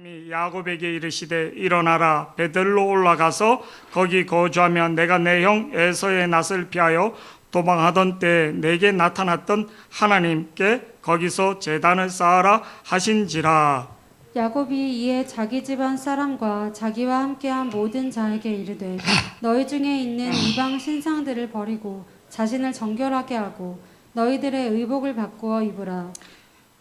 하나님이 야곱에게 이르시되 일어나라 베들로 올라가서 거기 거주하며 내가 내 형 에서의 낯을 피하여 도망하던 때에 내게 나타났던 하나님께 거기서 제단을 쌓아라 하신지라. 야곱이 이에 자기 집안 사람과 자기와 함께한 모든 자에게 이르되 너희 중에 있는 이방 신상들을 버리고 자신을 정결하게 하고 너희들의 의복을 바꾸어 입으라.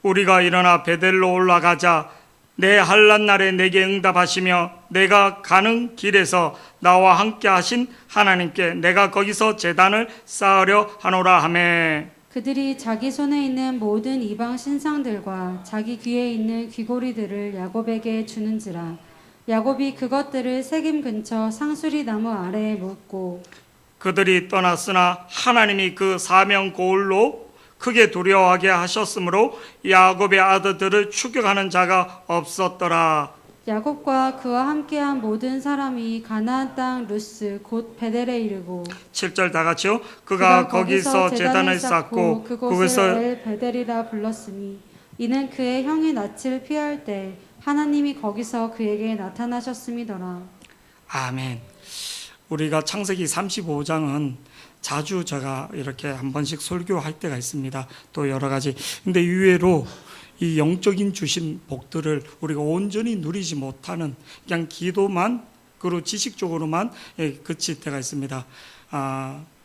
우리가 일어나 베델로 올라가자. 내 환난 날에 내게 응답하시며 내가 가는 길에서 나와 함께 하신 하나님께 내가 거기서 제단을 쌓으려 하노라 하매. 그들이 자기 손에 있는 모든 이방 신상들과 자기 귀에 있는 귀고리들을 야곱에게 주는지라. 야곱이 그것들을 세겜 근처 상수리 나무 아래에 묻고 그들이 떠났으나 하나님이 그 사명 고을로 크게 두려워하게 하셨으므로 야곱의 아들들을 추격하는 자가 없었더라. 야곱과 그와 함께한 모든 사람이 가나안 땅 루스 곧 베델에 이르고 7절 다 같이요. 그가 거기서 제단을 쌓고 그곳을 엘 베델이라 불렀으니 이는 그의 형의 낯을 피할 때 하나님이 거기서 그에게 나타나셨음이더라. 아멘. 우리가 창세기 35장은 자주 제가 이렇게 한 번씩 설교할 때가 있습니다. 또 여러 가지. 근데 의외로 이 영적인 주신 복들을 우리가 온전히 누리지 못하는 그냥 기도만 그리고 지식적으로만 그칠 때가 있습니다.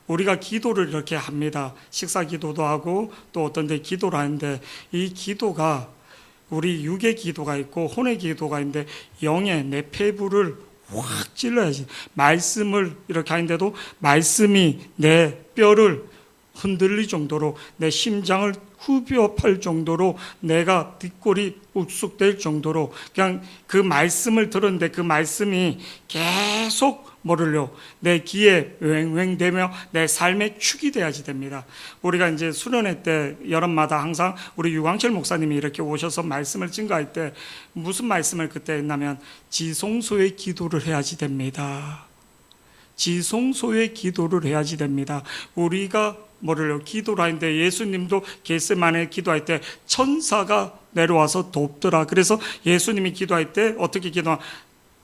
우리가 기도를 이렇게 합니다. 식사 기도도 하고 또 어떤 데 기도를 하는데 이 기도가 우리 육의 기도가 있고 혼의 기도가 있는데 영의 내폐부를 확 찔러야지. 말씀을 이렇게 하는데도 말씀이 내 뼈를 흔들릴 정도로 내 심장을 후벼팔 정도로 내가 뒷골이 욱쑥될 정도로 그냥 그 말씀을 들었는데 그 말씀이 계속 뭐를요 내 귀에 왱왱대며 내 삶의 축이 돼야지 됩니다. 우리가 이제 수련회 때 여름마다 항상 우리 유광철 목사님이 이렇게 오셔서 말씀을 증거할 때 무슨 말씀을 그때 했냐면 지성소의 기도를 해야지 됩니다. 지성소의 기도를 해야지 됩니다. 우리가 뭐를요 기도를 하는데 예수님도 겟세마네 기도할 때 천사가 내려와서 돕더라. 그래서 예수님이 기도할 때 어떻게 기도하?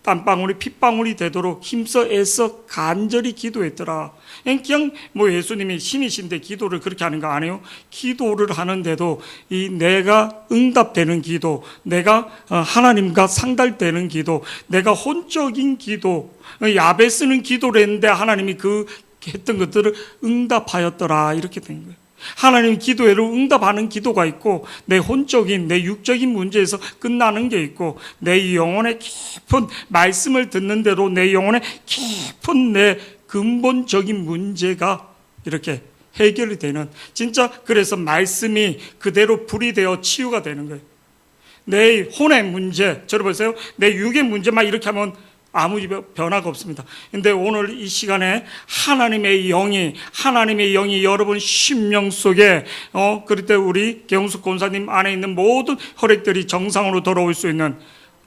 땀방울이 핏방울이 되도록 힘써 애써 간절히 기도했더라. 그냥 뭐 예수님이 신이신데 기도를 그렇게 하는 거 아니에요? 기도를 하는데도 이 내가 응답되는 기도, 내가 하나님과 상달되는 기도, 내가 혼적인 기도, 야베스는 기도를 했는데 하나님이 그 했던 것들을 응답하였더라. 이렇게 된 거예요. 하나님 기도회로 응답하는 기도가 있고 내 혼적인 내 육적인 문제에서 끝나는 게 있고 내 영혼의 깊은 말씀을 듣는 대로 내 영혼의 깊은 내 근본적인 문제가 이렇게 해결이 되는 진짜 그래서 말씀이 그대로 불이 되어 치유가 되는 거예요. 내 혼의 문제 저를 보세요. 내 육의 문제만 이렇게 하면 아무 변화가 없습니다. 근데 오늘 이 시간에 하나님의 영이 여러분 심령 속에 그럴 때 우리 개홍숙 권사님 안에 있는 모든 혈액들이 정상으로 돌아올 수 있는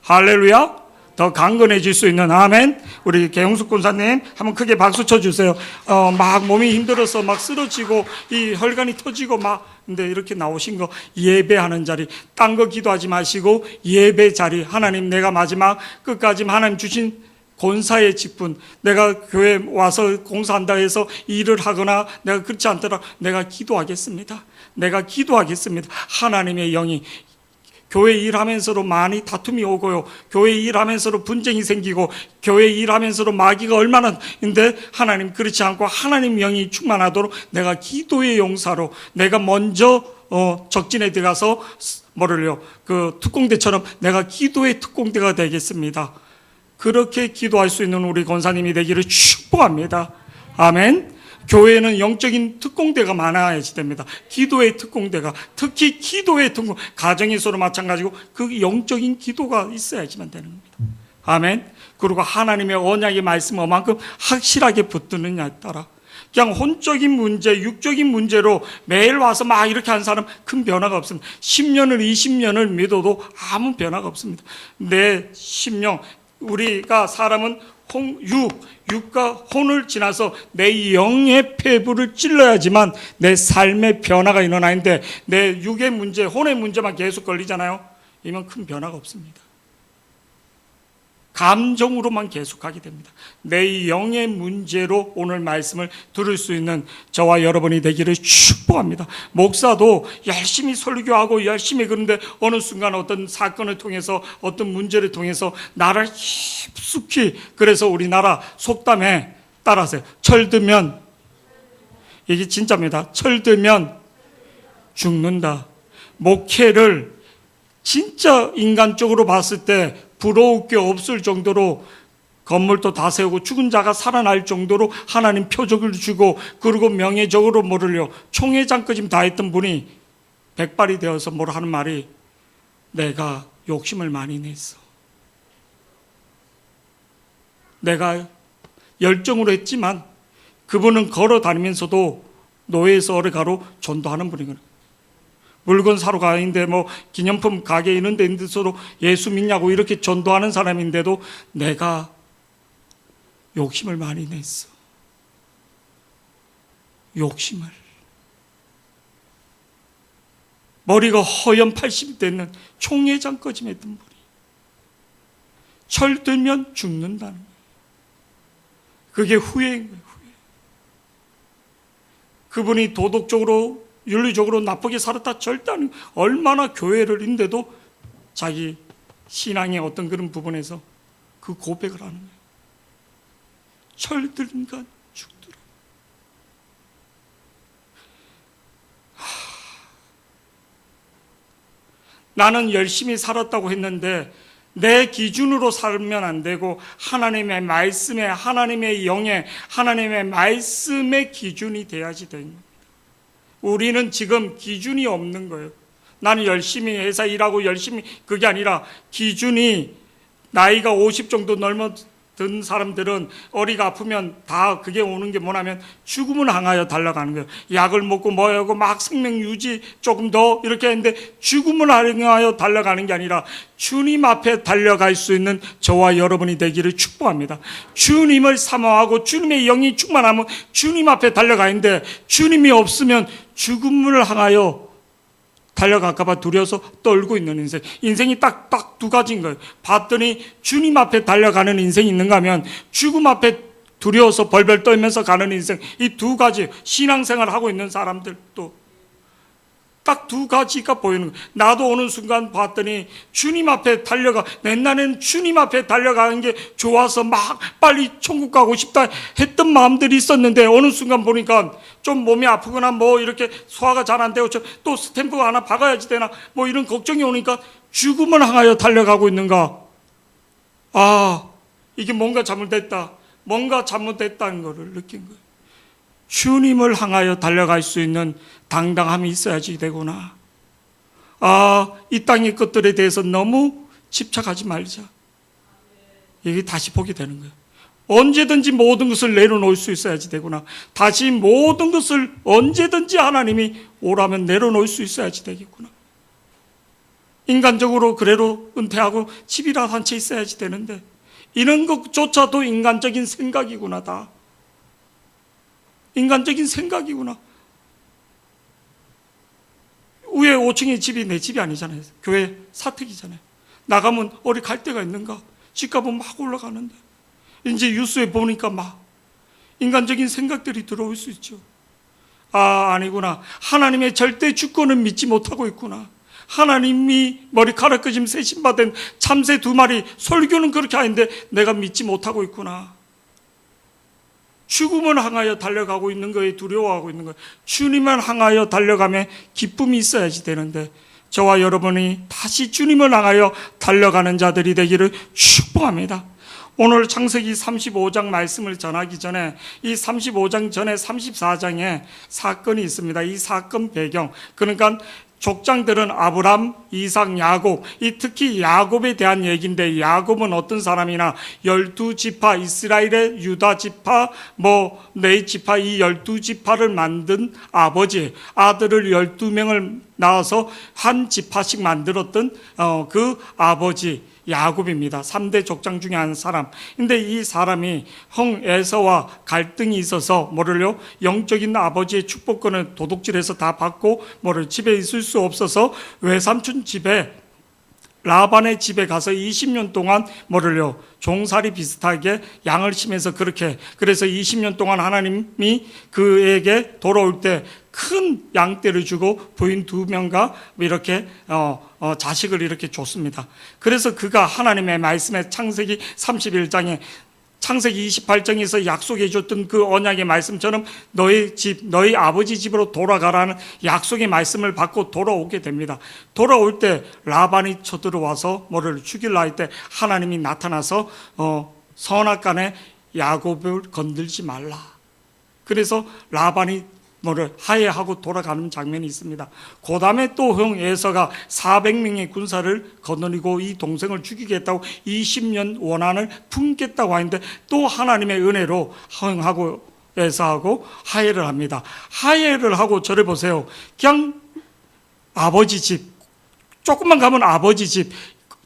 할렐루야 더 강건해질 수 있는 아멘. 우리 개홍숙 권사님 한번 크게 박수 쳐주세요. 막 몸이 힘들어서 막 쓰러지고 이 혈관이 터지고 막 근데 이렇게 나오신 거 예배하는 자리 딴 거 기도하지 마시고 예배 자리 하나님 내가 마지막 끝까지 하나님 주신 권사의 직분 내가 교회 와서 공사한다 해서 일을 하거나 내가 그렇지 않더라 내가 기도하겠습니다. 내가 기도하겠습니다. 하나님의 영이 교회 일하면서도 많이 다툼이 오고요. 교회 일하면서도 분쟁이 생기고 교회 일하면서도 마귀가 얼마나 근데 하나님 그렇지 않고 하나님 영이 충만하도록 내가 기도의 용사로 내가 먼저 적진에 들어가서 뭐를요 그 특공대처럼 내가 기도의 특공대가 되겠습니다. 그렇게 기도할 수 있는 우리 권사님이 되기를 축복합니다. 아멘. 교회는 영적인 특공대가 많아야지 됩니다. 기도의 특공대가 특히 기도의 특공 가정에서도 마찬가지고 그 영적인 기도가 있어야지만 되는 겁니다. 아멘. 그리고 하나님의 언약의 말씀 얼만큼 확실하게 붙드느냐에 따라 그냥 혼적인 문제, 육적인 문제로 매일 와서 막 이렇게 하는 사람 큰 변화가 없습니다. 10년을 20년을 믿어도 아무 변화가 없습니다. 내 심령 우리가 사람은 육과 혼을 지나서 내 영의 폐부를 찔러야지만 내 삶의 변화가 일어나는데 내 육의 문제, 혼의 문제만 계속 걸리잖아요. 이면 큰 변화가 없습니다. 감정으로만 계속하게 됩니다. 내 영의 문제로 오늘 말씀을 들을 수 있는 저와 여러분이 되기를 축복합니다. 목사도 열심히 설교하고 열심히, 그런데 어느 순간 어떤 사건을 통해서, 어떤 문제를 통해서 나를 깊숙이, 그래서 우리나라 속담에 따라서 철들면, 이게 진짜입니다. 철들면 죽는다. 목회를 진짜 인간적으로 봤을 때 부러울 게 없을 정도로 건물도 다 세우고 죽은 자가 살아날 정도로 하나님 표적을 주고, 그리고 명예적으로 뭐를요, 총회장까지 다 했던 분이 백발이 되어서 뭐라 하는 말이, 내가 욕심을 많이 냈어. 내가 열정으로 했지만 그분은 걸어 다니면서도 노예에서 어레가로 전도하는 분이거든요. 물건 사러 가는데 뭐 기념품 가게 있는 데서도 예수 믿냐고 이렇게 전도하는 사람인데도 내가 욕심을 많이 냈어. 욕심을. 머리가 허연 80이 되는 총회장까지 했던 분이 철들면 죽는다는 거예요. 그게 후회인 거예요. 후회. 그분이 도덕적으로 윤리적으로 나쁘게 살았다 절대 아니고, 얼마나 교회를 인데도 자기 신앙의 어떤 그런 부분에서 그 고백을 하는 거예요. 철들인가 죽더라. 나는 열심히 살았다고 했는데 내 기준으로 살면 안 되고 하나님의 말씀에, 하나님의 영에, 하나님의 말씀의 기준이 돼야지 되는 거예요. 우리는 지금 기준이 없는 거예요. 나는 열심히 회사 일하고 열심히, 그게 아니라 기준이, 나이가 50 정도 넘어든 사람들은 어리가 아프면 다 그게 오는 게 뭐냐면 죽음을 향하여 달려가는 거예요. 약을 먹고 뭐하고 막 생명 유지 조금 더 이렇게 했는데 죽음을 향하여 달려가는 게 아니라 주님 앞에 달려갈 수 있는 저와 여러분이 되기를 축복합니다. 주님을 사모하고 주님의 영이 충만하면 주님 앞에 달려가는데, 주님이 없으면 죽음을 향하여 달려갈까봐 두려워서 떨고 있는 인생. 인생이 딱 두 가지인 거예요. 봤더니 주님 앞에 달려가는 인생이 있는가 하면 죽음 앞에 두려워서 벌벌 떨면서 가는 인생. 이 두 가지 신앙생활 하고 있는 사람들도 딱 두 가지가 보이는 거예요. 나도 어느 순간 봤더니 주님 앞에 달려가, 옛날에는 주님 앞에 달려가는 게 좋아서 막 빨리 천국 가고 싶다 했던 마음들이 있었는데, 어느 순간 보니까 좀 몸이 아프거나 뭐 이렇게 소화가 잘 안 되고 또 스탬프가 하나 박아야지 되나 뭐 이런 걱정이 오니까 죽음을 향하여 달려가고 있는가. 아, 이게 뭔가 잘못됐다. 뭔가 잘못됐다는 것을 느낀 거예요. 주님을 향하여 달려갈 수 있는 당당함이 있어야지 되구나. 아, 이 땅의 것들에 대해서 너무 집착하지 말자. 이게 다시 보게 되는 거예요. 언제든지 모든 것을 내려놓을 수 있어야지 되구나. 다시 모든 것을 언제든지 하나님이 오라면 내려놓을 수 있어야지 되겠구나. 인간적으로 그래도 은퇴하고 집이라 한 채 있어야지 되는데, 이런 것조차도 인간적인 생각이구나. 다 인간적인 생각이구나. 위에 5층의 집이 내 집이 아니잖아요. 교회 사택이잖아요. 나가면 어디 갈 데가 있는가? 집값은 막 올라가는데 이제 뉴스에 보니까 막 인간적인 생각들이 들어올 수 있죠. 아, 아니구나. 하나님의 절대 주권을 믿지 못하고 있구나. 하나님이 머리카락 끄짐 새 신바된 참새 2마리 설교는 그렇게 하는데 내가 믿지 못하고 있구나. 죽음을 향하여 달려가고 있는 거에 두려워하고 있는 거예요. 주님을 향하여 달려가며 기쁨이 있어야지 되는데, 저와 여러분이 다시 주님을 향하여 달려가는 자들이 되기를 축복합니다. 오늘 창세기 35장 말씀을 전하기 전에 이 35장 전에 34장에 사건이 있습니다. 이 사건 배경, 그러니까 족장들은 아브람, 이삭, 야곱, 이 특히 야곱에 대한 얘기인데, 야곱은 어떤 사람이나 12지파, 이스라엘의 유다 지파, 네 지파, 이 12지파를 만든 아버지, 아들을 12명을 낳아서 한 지파씩 만들었던 그 아버지 야곱입니다. 3대 족장 중에 한 사람. 근데 이 사람이 형 에서와 갈등이 있어서 뭐를요? 영적인 아버지의 축복권을 도둑질해서 다 받고 집에 있을 수 없어서 외삼촌 집에 라반의 집에 가서 20년 동안 뭐를요? 종살이 비슷하게 양을 치면서 그렇게, 그래서 20년 동안 하나님이 그에게 돌아올 때 큰 양떼를 주고 부인 2명과 이렇게 자식을 이렇게 줬습니다. 그래서 그가 하나님의 말씀에 창세기 31장에 창세기 28장에서 약속해 줬던 그 언약의 말씀처럼 너희 집, 너희 아버지 집으로 돌아가라는 약속의 말씀을 받고 돌아오게 됩니다. 돌아올 때 라반이 쳐들어와서 뭐를 죽일라 할 때 하나님이 나타나서 선악간에 야곱을 건들지 말라. 그래서 라반이 뭐를 하해하고 돌아가는 장면이 있습니다. 그 다음에 또 형 에서가 400명의 군사를 거느리고 이 동생을 죽이겠다고 20년 원한을 품겠다고 하는데 또 하나님의 은혜로 형하고 에서하고 하해를 합니다. 하해를 하고 저래 보세요. 그냥 아버지 집, 조금만 가면 아버지 집,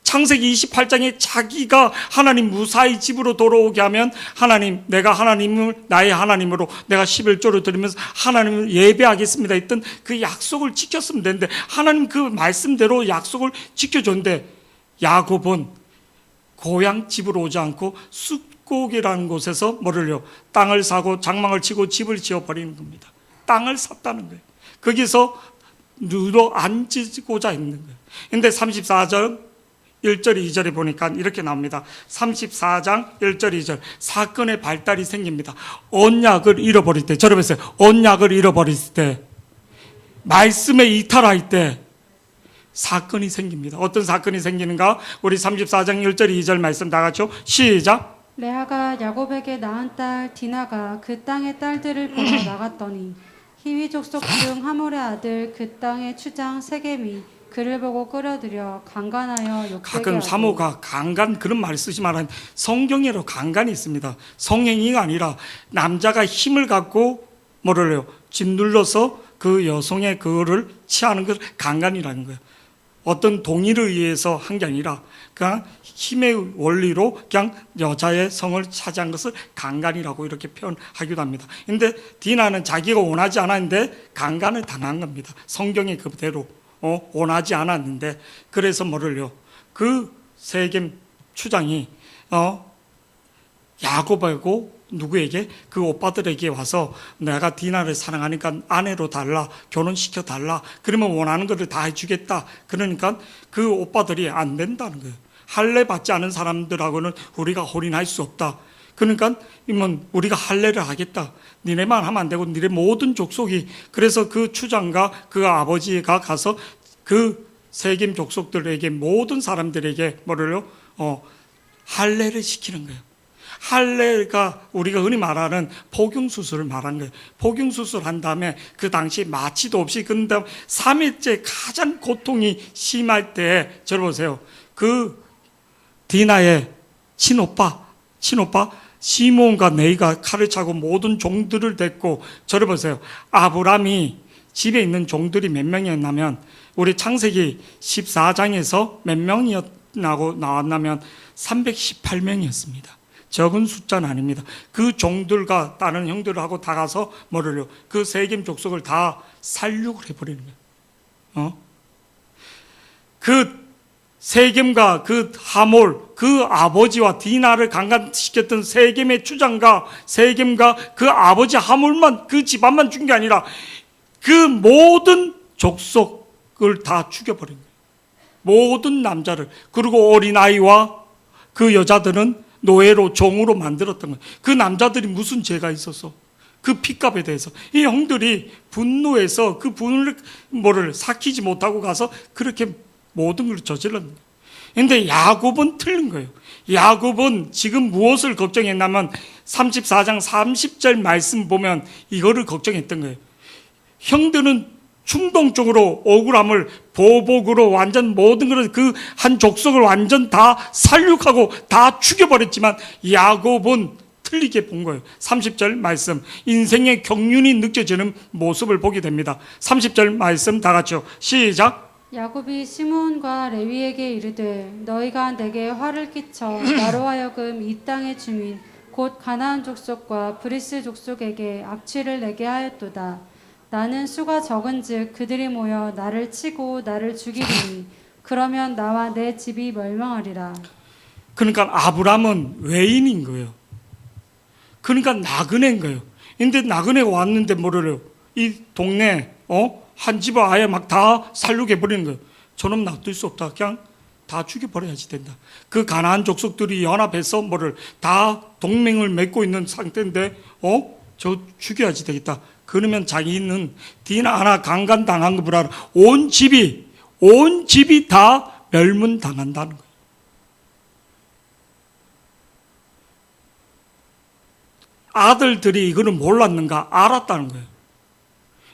창세기 28장에 자기가 하나님 무사히 집으로 돌아오게 하면 하나님, 내가 하나님을 나의 하나님으로 내가 11조를 드리면서 하나님을 예배하겠습니다 했던 그 약속을 지켰으면 되는데 하나님 그 말씀대로 약속을 지켜줬는데 야곱은 고향 집으로 오지 않고 숫곡이라는 곳에서 뭐를요? 땅을 사고 장막을 치고 집을 지어버리는 겁니다. 땅을 샀다는 거예요. 거기서 누워 앉고자 했는 거예요. 근데 34절 1절, 2절에 보니까 이렇게 나옵니다. 34장 1절, 2절. 사건의 발달이 생깁니다. 언약을 잃어버릴 때, 저를 보세요. 언약을 잃어버릴 때, 말씀에 이탈할 때, 사건이 생깁니다. 어떤 사건이 생기는가? 우리 34장 1절, 2절 말씀 다 같이요. 시작. 레아가 야곱에게 낳은 딸 디나가 그 땅의 딸들을 보러 나갔더니 히위 족속 중 하몰의 아들 그 땅의 추장 세겜이 그를 보고 끌어들여 강간하여 욕되게 가끔 하고. 사모가 강간 그런 말 쓰지 말아요. 성경에도 강간이 있습니다. 성행위가 아니라 남자가 힘을 갖고 뭐를요? 짓눌러서 그 여성의 그거를 취하는 것을 강간이라는 거예요. 어떤 동의를 의해서 한 게 아니라 그냥 힘의 원리로 그냥 여자의 성을 차지한 것을 강간이라고 이렇게 표현하기도 합니다. 근데 디나는 자기가 원하지 않았는데 강간을 당한 겁니다. 성경의 그대로. 원하지 않았는데 그래서 뭐를요? 그 세겜 추장이 야곱하고 누구에게 그 오빠들에게 와서 내가 디나를 사랑하니까 아내로 달라, 결혼시켜 달라. 그러면 원하는 것을 다 해주겠다. 그러니까 그 오빠들이 안 된다는 거예요. 할례 받지 않은 사람들하고는 우리가 혼인할 수 없다. 그러니까 우리가 할례를 하겠다. 니네만 하면 안 되고 니네 모든 족속이. 그래서 그 추장과 그 아버지가 가서 그 세겜 족속들에게 모든 사람들에게 뭐를요? 할례를 시키는 거예요. 할례가 우리가 흔히 말하는 포경수술을 말하는 거예요. 포경수술 한 다음에 그 당시 마취도 없이 근데 3일째 가장 고통이 심할 때 저를 보세요. 그 디나의 친오빠 시몬과 네이가 칼을 차고 모든 종들을 데리고 저를 보세요. 아브람이 집에 있는 종들이 몇 명이었냐면 우리 창세기 14장에서 몇 명이었나고 나왔냐면 318명이었습니다. 적은 숫자는 아닙니다. 그 종들과 다른 형들하고 다 가서 뭐를요? 그 세겜 족속을 다 살육을 해버리는 거예요. 그 세겜과 그 하몰, 그 아버지와 디나를 강간시켰던 세겜의 주장과 세겜과 그 아버지 하몰만, 그 집안만 죽인 게 아니라 그 모든 족속을 다 죽여버린 거예요. 모든 남자를. 그리고 어린아이와 그 여자들은 노예로, 종으로 만들었던 거예요. 그 남자들이 무슨 죄가 있어서 그 핏값에 대해서 이 형들이 분노해서 그 분을 삭히지 못하고 가서 그렇게 모든 걸 저질렀는 거예요. 그런데 야곱은 틀린 거예요. 야곱은 지금 무엇을 걱정했냐면 34장 30절 말씀 보면 이거를 걱정했던 거예요. 형들은 충동적으로 억울함을 보복으로 완전 모든 것을 그 한 족속을 완전 다 살육하고 다 죽여버렸지만 야곱은 틀리게 본 거예요. 30절 말씀, 인생의 경륜이 느껴지는 모습을 보게 됩니다. 30절 말씀 다 같이요. 시작. 야곱이 시므온과 레위에게 이르되 너희가 내게 화를 끼쳐 나로 하여금 이 땅의 주민 곧 가나안 족속과 브리스 족속에게 악취를 내게 하였도다. 나는 수가 적은즉 그들이 모여 나를 치고 나를 죽이리니 그러면 나와 내 집이 멸망하리라. 그러니까 아브람은 외인인 거예요. 그러니까 나그네인 거예요. 근데 나그네가 왔는데 뭐래요? 이 동네 한 집을 아예 막 다 살육해 버리는 거예요. 저놈 놔둘 수 없다. 그냥 다 죽여버려야지 된다. 그 가나안 족속들이 연합해서 뭐를 다 동맹을 맺고 있는 상태인데 저 죽여야지 되겠다. 그러면 자기는 디나하나 강간당한 것보다 온 집이 다 멸문당한다는 거예요. 아들들이 이거를 몰랐는가? 알았다는 거예요.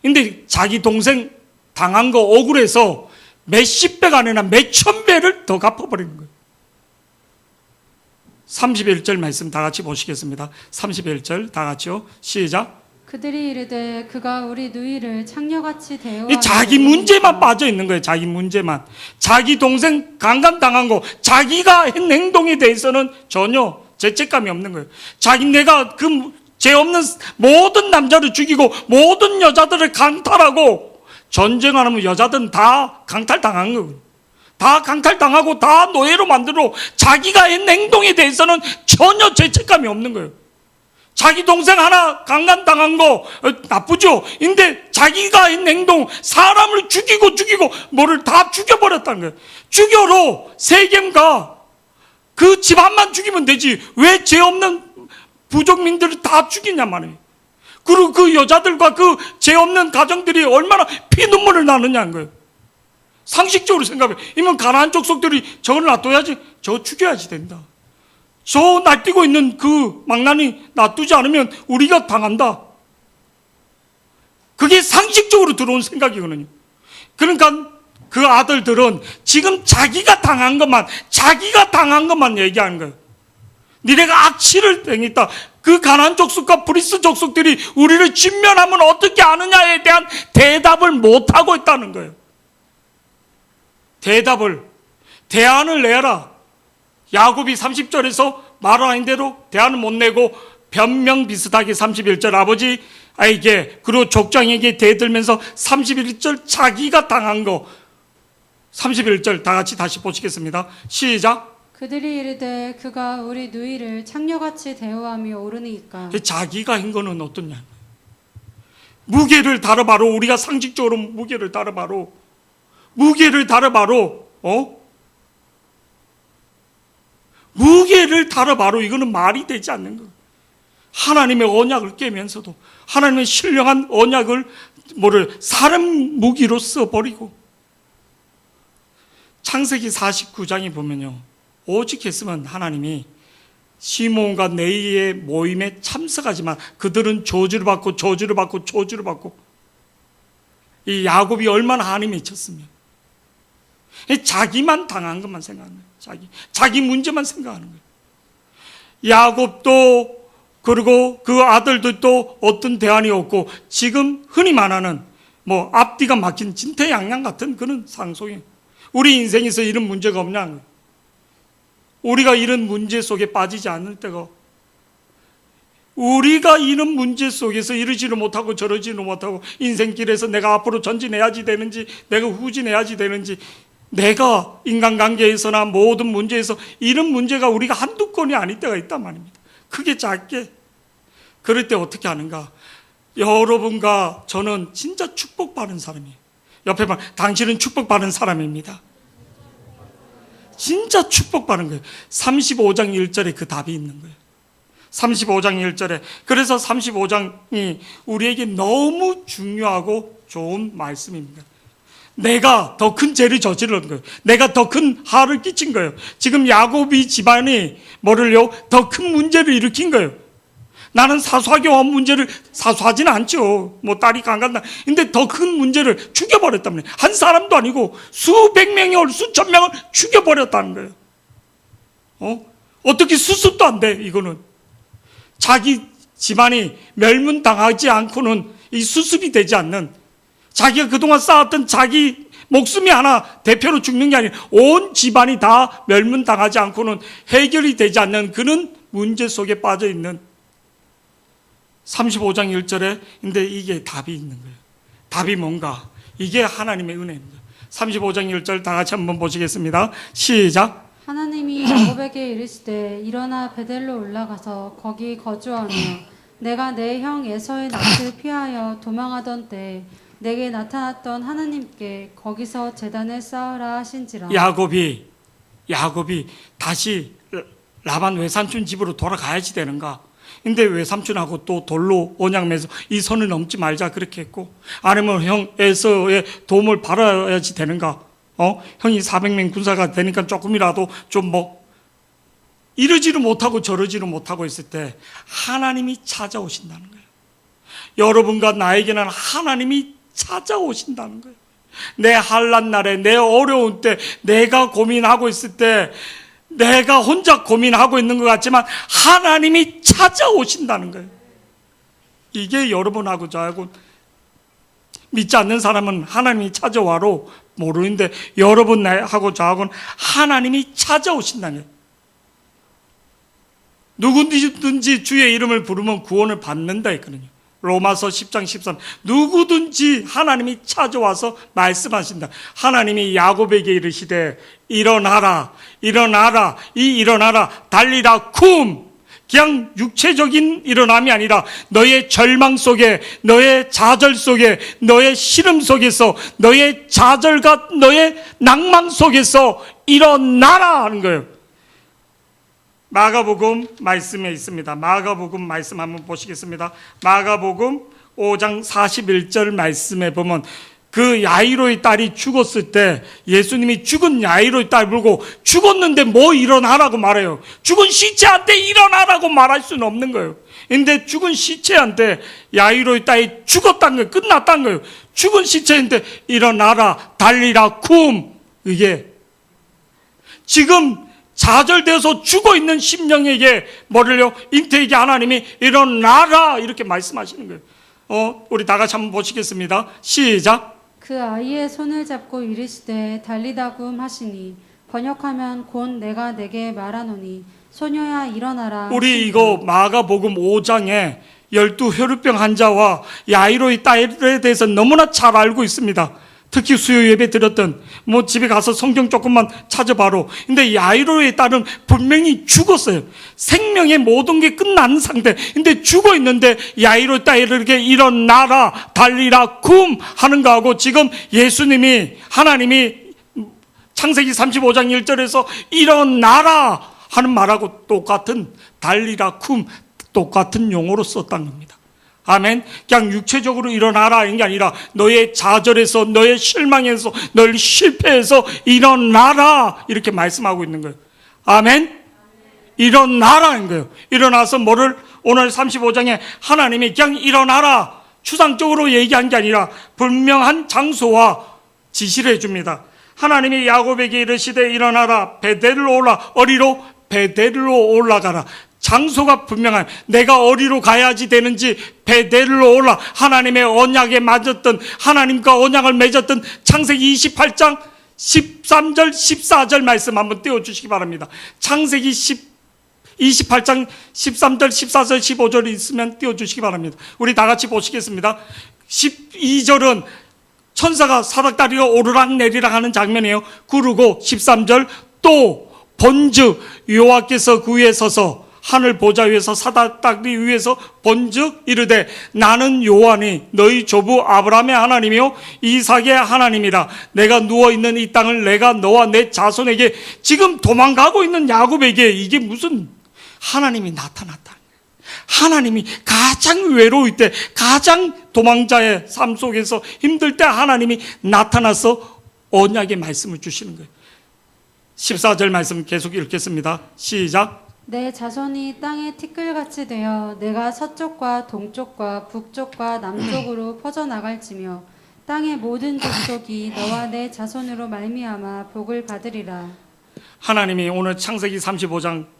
근데 자기 동생 당한 거 억울해서 몇십 배가 아니라 몇천 배를 더 갚아버리는 거예요. 31절 말씀 다 같이 보시겠습니다. 31절 다 같이요. 시작. 그들이 이르되 그가 우리 누이를 창녀같이 이 대우하여 자기 문제만 빠져 있는 거예요. 자기 문제만. 자기 동생 강간당한 거, 자기가 한 행동에 대해서는 전혀 죄책감이 없는 거예요. 내가 그 죄 없는 모든 남자를 죽이고 모든 여자들을 강탈하고 전쟁 안 하면 여자들은 다 강탈당한 거예요. 다 강탈당하고 다 노예로 만들어 자기가 한 행동에 대해서는 전혀 죄책감이 없는 거예요. 자기 동생 하나 강간당한 거 나쁘죠? 근데 자기가 한 행동, 사람을 죽이고 뭐를 다 죽여버렸다는 거예요. 죽여로 세겜과 그 집안만 죽이면 되지 왜 죄 없는 부족민들을 다 죽이냐 말이에요. 그리고 그 여자들과 그 죄 없는 가정들이 얼마나 피눈물을 나느냐는 거예요. 상식적으로 생각해. 이면 가나안 족속들이 저걸 놔둬야지, 저 죽여야지 된다. 저 날뛰고 있는 그 망나니 놔두지 않으면 우리가 당한다. 그게 상식적으로 들어온 생각이거든요. 그러니까 그 아들들은 지금 자기가 당한 것만 얘기하는 거예요. 니네가 악취를 행했다. 그 가나안 족속과 브리스 족속들이 우리를 진멸하면 어떻게 하느냐에 대한 대답을 못하고 있다는 거예요. 대안을 내라. 야곱이 30절에서 말하는 대로 대안을 못 내고 변명 비슷하게 31절 아버지에게 그리고 족장에게 대들면서 31절 자기가 당한 거 31절 다 같이 다시 보시겠습니다. 시작. 그들이 이르되 그가 우리 누이를 창녀같이 대우함이 옳으니까. 자기가 한 거는 어떠냐. 무게를 다뤄봐로. 우리가 상식적으로 무게를 다뤄봐로. 무게를 다뤄봐로. 이거는 말이 되지 않는 거예요. 하나님의 언약을 깨면서도 하나님의 신령한 언약을 사람 무기로 써버리고. 창세기 49장에 보면요, 오직 했으면 하나님이 시몬과 네이의 모임에 참석하지만 그들은 저주를 받고 이 야곱이 얼마나 한이 맺혔으면 자기만 당한 것만 생각하는 거예요. 자기 문제만 생각하는 거예요. 야곱도 그리고 그 아들들도 어떤 대안이 없고 지금 흔히 말하는 앞뒤가 막힌 진퇴양양 같은 그런 상속이에요. 우리 인생에서 이런 문제가 없냐? 우리가 이런 문제 속에 빠지지 않을 때가, 우리가 이런 문제 속에서 이러지를 못하고 저러지를 못하고 인생길에서 내가 앞으로 전진해야지 되는지 내가 후진해야지 되는지, 내가 인간관계에서나 모든 문제에서 이런 문제가 우리가 한두 건이 아닐 때가 있단 말입니다. 크게 작게. 그럴 때 어떻게 하는가? 여러분과 저는 진짜 축복받은 사람이에요. 옆에 봐, 당신은 축복받은 사람입니다. 진짜 축복받은 거예요. 35장 1절에 그 답이 있는 거예요. 35장 1절에. 그래서 35장이 우리에게 너무 중요하고 좋은 말씀입니다. 내가 더 큰 죄를 저지른 거예요. 내가 더 큰 화를 끼친 거예요. 지금 야곱이 집안이 더 큰 문제를 일으킨 거예요. 나는 사소하게 온 문제를 사소하지는 않죠. 딸이 강간다. 근데 더 큰 문제를 죽여버렸다는 거예요. 한 사람도 아니고 수백 명이 수천 명을 죽여버렸다는 거예요. 어떻게 수습도 안 돼, 이거는. 자기 집안이 멸문당하지 않고는 이 수습이 되지 않는, 자기가 그동안 쌓았던 자기 목숨이 하나 대표로 죽는 게 아니라 온 집안이 다 멸문당하지 않고는 해결이 되지 않는 그런 문제 속에 빠져 있는 35장 1절에. 근데 이게 답이 있는 거예요. 답이 뭔가? 이게 하나님의 은혜입니다. 35장 1절 다 같이 한번 보시겠습니다. 시작. 하나님이 야곱에게 이르시되 일어나 베델로 올라가서 거기 거주하며 내가 내 형 에서의 낯을 피하여 도망하던 때 내게 나타났던 하나님께 거기서 제단을 쌓으라 하신지라. 야곱이 다시 라반 외삼촌 집으로 돌아가야지 되는가? 근데 외삼촌하고 또 돌로 언약 맺어 이 선을 넘지 말자 그렇게 했고, 아니면 형 에서의 도움을 받아야지 되는가? 형이 400명 군사가 되니까 조금이라도 좀 이러지를 못하고 저러지를 못하고 있을 때 하나님이 찾아오신다는 거예요. 여러분과 나에게는 하나님이 찾아오신다는 거예요. 내 환난 날에, 내 어려운 때, 내가 고민하고 있을 때, 내가 혼자 고민하고 있는 것 같지만 하나님이 찾아오신다는 거예요. 이게 여러분하고 저하고 믿지 않는 사람은 하나님이 찾아와로 모르는데, 여러분하고 저하고는 하나님이 찾아오신다는 거예요. 누구든지 주의 이름을 부르면 구원을 받는다 했거든요. 로마서 10장 13. 누구든지 하나님이 찾아와서 말씀하신다. 하나님이 야곱에게 이르시되 일어나라, 일어나라, 일어나라, 달리라, 쿰. 그냥 육체적인 일어남이 아니라 너의 절망 속에, 너의 좌절 속에, 너의 시름 속에서, 너의 좌절과 너의 낭망 속에서 일어나라 하는 거예요. 마가복음 말씀에 있습니다. 마가복음 말씀 한번 보시겠습니다. 마가복음 5장 41절 말씀에 보면 그 야이로의 딸이 죽었을 때 예수님이 죽은 야이로의 딸 보고 죽었는데 뭐 일어나라고 말해요. 죽은 시체한테 일어나라고 말할 수는 없는 거예요. 근데 죽은 시체한테 야이로의 딸이 죽었다는 거예요. 끝났다는 거예요. 죽은 시체인데 일어나라, 달리라, 쿰. 이게 지금 좌절되어서 죽어있는 심령에게 뭐를요? 잉태에게 하나님이 일어나라 이렇게 말씀하시는 거예요. 우리 다 같이 한번 보시겠습니다. 시작. 그 아이의 손을 잡고 이르시되 달리다 굼 하시니 번역하면 곧 내가 내게 말하노니 소녀야 일어나라. 우리 이거 마가복음 5장에 12 혈루병 환자와 야이로의 딸에 대해서 너무나 잘 알고 있습니다. 특히 수요 예배 드렸던 집에 가서 성경 조금만 찾아봐로. 근데 야이로의 딸은 분명히 죽었어요. 생명의 모든 게 끝난 상태. 근데 죽어 있는데 야이로의 딸에게 일어나라, 달리라, 굼 하는 거하고 지금 예수님이 하나님이 창세기 35장 1절에서 일어나라 하는 말하고 똑같은 달리라, 굼 똑같은 용어로 썼다는 겁니다. 아멘. 그냥 육체적으로 일어나라 이런 게 아니라 너의 좌절에서, 너의 실망에서, 너의 실패에서 일어나라 이렇게 말씀하고 있는 거예요. 아멘. 일어나라는 거예요. 일어나서 뭐를 오늘 35장에 하나님이 그냥 일어나라 추상적으로 얘기한 게 아니라 분명한 장소와 지시를 해줍니다. 하나님이 야곱에게 이르시되 일어나라, 베델로 올라. 어디로? 베델로 올라가라. 장소가 분명한, 내가 어디로 가야지 되는지 베델로 올라. 하나님의 언약에 맞았던, 하나님과 언약을 맺었던 창세기 28장 13절 14절 말씀 한번 띄워주시기 바랍니다. 창세기 28장 13절 14절 15절 있으면 띄워주시기 바랍니다. 우리 다 같이 보시겠습니다. 12절은 천사가 사닥다리가 오르락 내리락 하는 장면이에요. 그리고 13절 또 본즉 여호와께서 그 위에 서서 하늘 보좌 위에서 사닥다리 위에서 본즉 이르되 나는 여호와니 너희 조부 아브라함의 하나님이요 이삭의 하나님이라. 내가 누워있는 이 땅을 내가 너와 내 자손에게, 지금 도망가고 있는 야곱에게 이게 무슨 하나님이 나타났다. 하나님이 가장 외로울 때, 가장 도망자의 삶 속에서 힘들 때 하나님이 나타나서 언약의 말씀을 주시는 거예요. 14절 말씀 계속 읽겠습니다. 시작. 내 자손이 땅에 티끌같이 되어 내가 서쪽과 동쪽과 북쪽과 남쪽으로 퍼져나갈지며 땅의 모든 족속이 너와 내 자손으로 말미암아 복을 받으리라. 하나님이 오늘 창세기 35장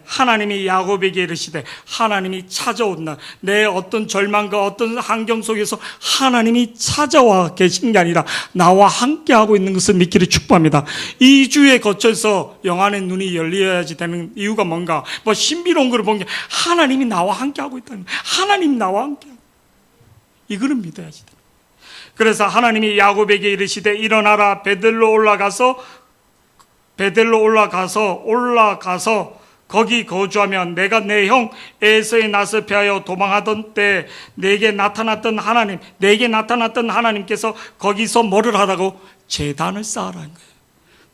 하나님이 야곱에게 이르시되 하나님이 찾아온다. 내 어떤 절망과 어떤 환경 속에서 하나님이 찾아와 계신 게 아니라 나와 함께하고 있는 것을 믿기를 축복합니다. 이 주에 거쳐서 영안의 눈이 열려야지 되는 이유가 뭔가, 신비로운 걸 본 게 하나님이 나와 함께하고 있다는 거예요. 하나님이 나와 함께하고, 이거를 믿어야지 됩니다. 그래서 하나님이 야곱에게 이르시되 일어나라 베델로 올라가서 거기 거주하면 내가 내 형 에서의 낯을 피하여 도망하던 때 내게 나타났던 하나님께서 거기서 뭐를 하라고? 제단을 쌓으라는 거예요.